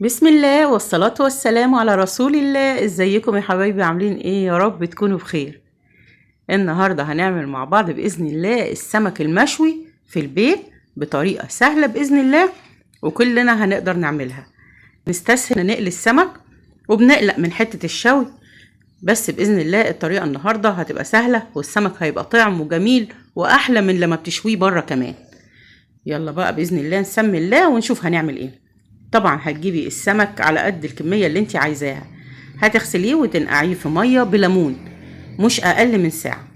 بسم الله والصلاة والسلام على رسول الله. ازيكم يا حبايبي؟ عاملين ايه؟ يا رب تكونوا بخير. النهاردة هنعمل مع بعض بإذن الله السمك المشوي في البيت بطريقة سهلة بإذن الله، وكلنا هنقدر نعملها. نستسهل نقلي السمك وبنقلق من حتة الشوي، بس بإذن الله الطريقة النهاردة هتبقى سهلة والسمك هيبقى طعمه جميل وأحلى من لما بتشويه بره كمان. يلا بقى بإذن الله نسمي الله ونشوف هنعمل ايه. طبعا هتجيبي السمك على قد الكمية اللي انت عايزاها، هتغسليه وتنقعيه في مية بليمون مش اقل من ساعة.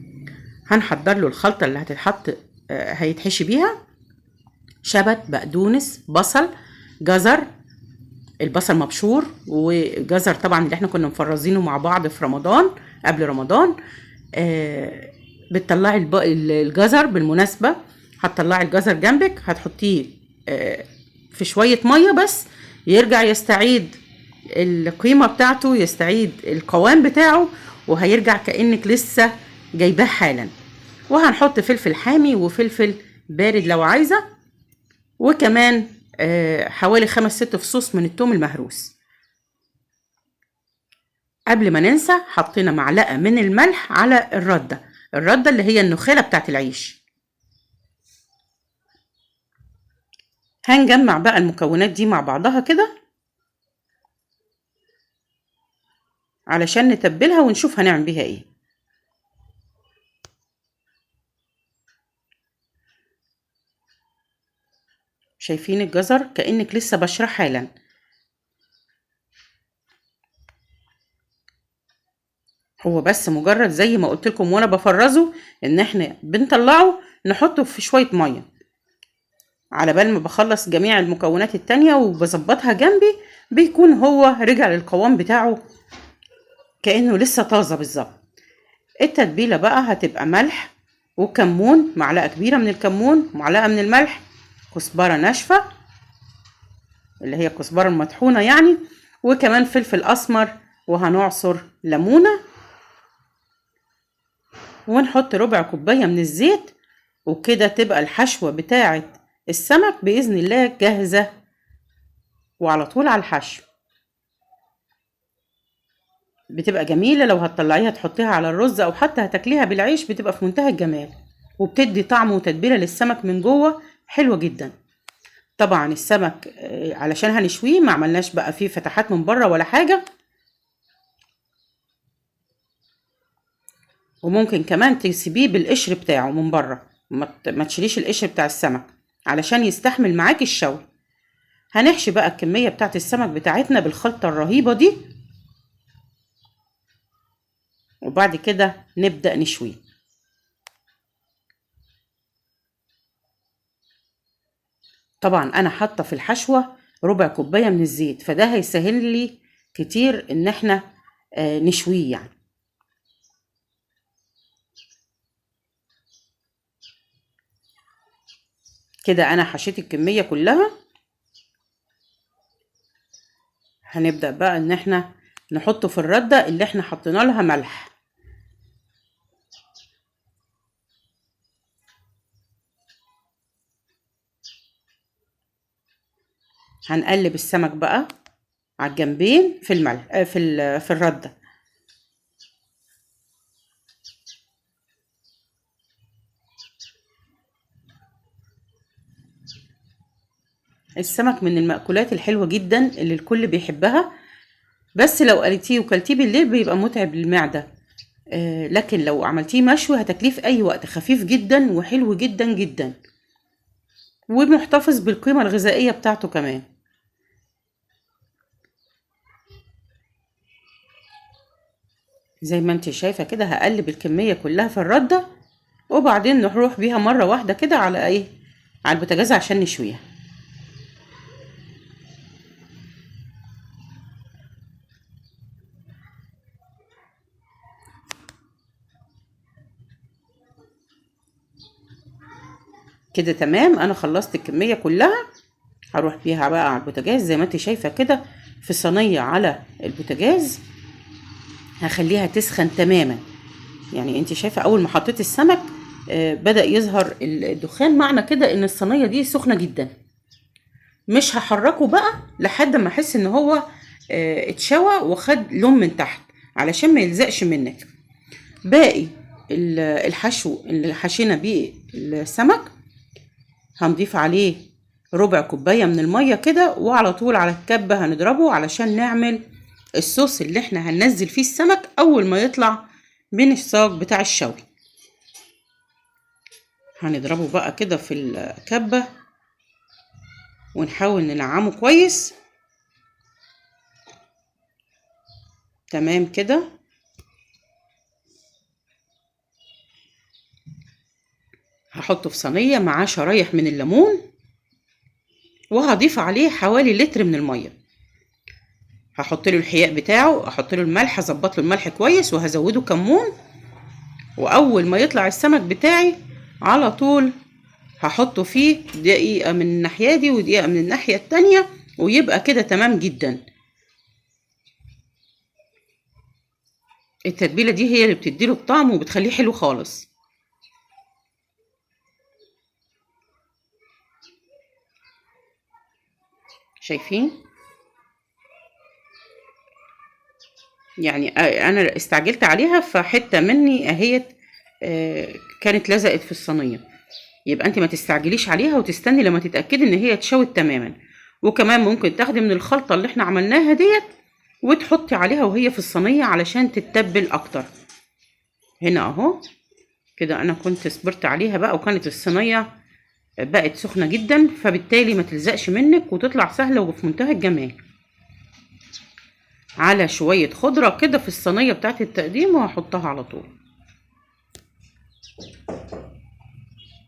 هنحضر له الخلطة اللي هتتحط هيتحشي بيها: شبت، بقدونس، بصل، جزر. البصل مبشور، وجزر طبعا اللي احنا كنا مفرزينه مع بعض في رمضان قبل رمضان. بتطلعي الجزر بالمناسبة، هتطلعي الجزر جنبك، هتحطيه في شوية مية بس يرجع يستعيد القيمة بتاعته، يستعيد القوام بتاعه، وهيرجع كأنك لسه جايباه حالا. وهنحط فلفل حامي وفلفل بارد لو عايزة، وكمان حوالي 5-6 فصوص من الثوم المهروس. قبل ما ننسى حطينا معلقة من الملح على الردة اللي هي النخالة بتاعت العيش. هنجمع بقى المكونات دي مع بعضها كده علشان نتبلها ونشوف هنعمل بيها ايه. شايفين الجزر كأنك لسه بشرة حالا. هو بس مجرد زي ما قلت لكم وانا بفرزه ان احنا بنطلعه نحطه في شوية مية على بال ما بخلص جميع المكونات التانية وبظبطها جنبي، بيكون هو رجع للقوام بتاعه كأنه لسه طازة بالظبط. التتبيلة بقى هتبقى ملح وكمون، معلقة كبيرة من الكمون، معلقة من الملح، كزبرة ناشفة اللي هي الكزبرة المطحونة يعني، وكمان فلفل أسمر، وهنعصر ليمونة، ونحط ربع كوباية من الزيت. وكده تبقى الحشوة بتاعة السمك بإذن الله جاهزة وعلى طول على الحشو. بتبقى جميلة لو هتطلعيها تحطيها على الرز أو حتى هتاكليها بالعيش، بتبقى في منتهى الجمال وبتدي طعم وتتبيلة للسمك من جوه حلوة جدا. طبعا السمك علشان هنشويه ما عملناش بقى فيه فتحات من بره ولا حاجة، وممكن كمان تسيبيه بالقشر بتاعه من بره، ما تشيليش القشر بتاع السمك علشان يستحمل معاكي الشوي. هنحشي بقى الكمية بتاعت السمك بتاعتنا بالخلطة الرهيبة دي، وبعد كده نبدأ نشويه. طبعا انا حاطة في الحشوة ربع كوباية من الزيت، فده هيسهل لي كتير ان احنا نشويه يعني. كده انا حشيت الكمية كلها. هنبدأ بقى ان احنا نحطه في الردة اللي احنا حطينا لها ملح. هنقلب السمك بقى على الجنبين في الملح في الردة. السمك من المأكولات الحلوة جدا اللي الكل بيحبها، بس لو قليتيه وكلتيه بالليل بيبقى متعب للمعدة. لكن لو عملتيه مشوي هتاكليه في اي وقت، خفيف جدا وحلو جدا جدا، ومحتفظ بالقيمة الغذائية بتاعته كمان. زي ما انت شايفة كده هقلب الكمية كلها في الردة، وبعدين نروح بيها مرة واحدة كده على ايه، على البوتاجاز عشان نشويها. كده تمام، انا خلصت الكمية كلها. هروح بيها بقى على البوتاجاز زي ما انت شايفة كده في صينية على البوتاجاز. هخليها تسخن تماما، يعني انت شايفة اول ما حطيت السمك بدأ يظهر الدخان، معنى كده ان الصينية دي سخنة جدا. مش هحركه بقى لحد ما احس ان هو اتشوى وخد لون من تحت علشان ما يلزقش منك. باقي الحشو اللي حشينا بيه السمك هنضيف عليه ربع كوباية من المية كده، وعلى طول على الكبة هنضربه علشان نعمل الصوص اللي احنا هننزل فيه السمك اول ما يطلع من الصاج بتاع الشوي. هنضربه بقى كده في الكبة ونحاول ننعمه كويس. تمام كده. هحطه في صينية معاه شرايح من الليمون، وهضيف عليه حوالي لتر من المية. هحط له الحياء بتاعه، احط له الملح، اظبط له الملح كويس، وهزوده كمون. واول ما يطلع السمك بتاعي على طول هحطه فيه دقيقة من الناحية دي ودقيقة من الناحية التانية، ويبقى كده تمام جدا. التتبيلة دي هي اللي بتديله الطعم وبتخليه حلو خالص. شايفين؟ يعني انا استعجلت عليها فحتة مني اهيت كانت لزقت في الصينية. يبقى انت ما تستعجليش عليها وتستني لما تتأكدي ان هي اتشوت تماما. وكمان ممكن تاخدي من الخلطة اللي احنا عملناها ديت وتحطي عليها وهي في الصينية علشان تتبل اكتر. هنا اهو كده انا كنت صبرت عليها بقى، وكانت الصينية بقت سخنة جدا، فبالتالي ما تلزقش منك وتطلع سهلة وفي منتهى الجمال. على شوية خضرة كده في الصينية بتاعت التقديم وهحطها على طول.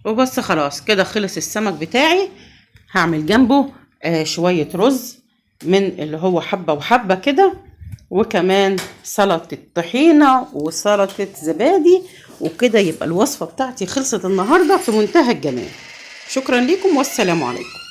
وبس خلاص كده خلص السمك بتاعي. هعمل جنبه شوية رز من اللي هو حبة وحبة كده، وكمان سلطة طحينة وسلطة زبادي، وكده يبقى الوصفة بتاعتي خلصت النهاردة في منتهى الجمال. شكرا لكم والسلام عليكم.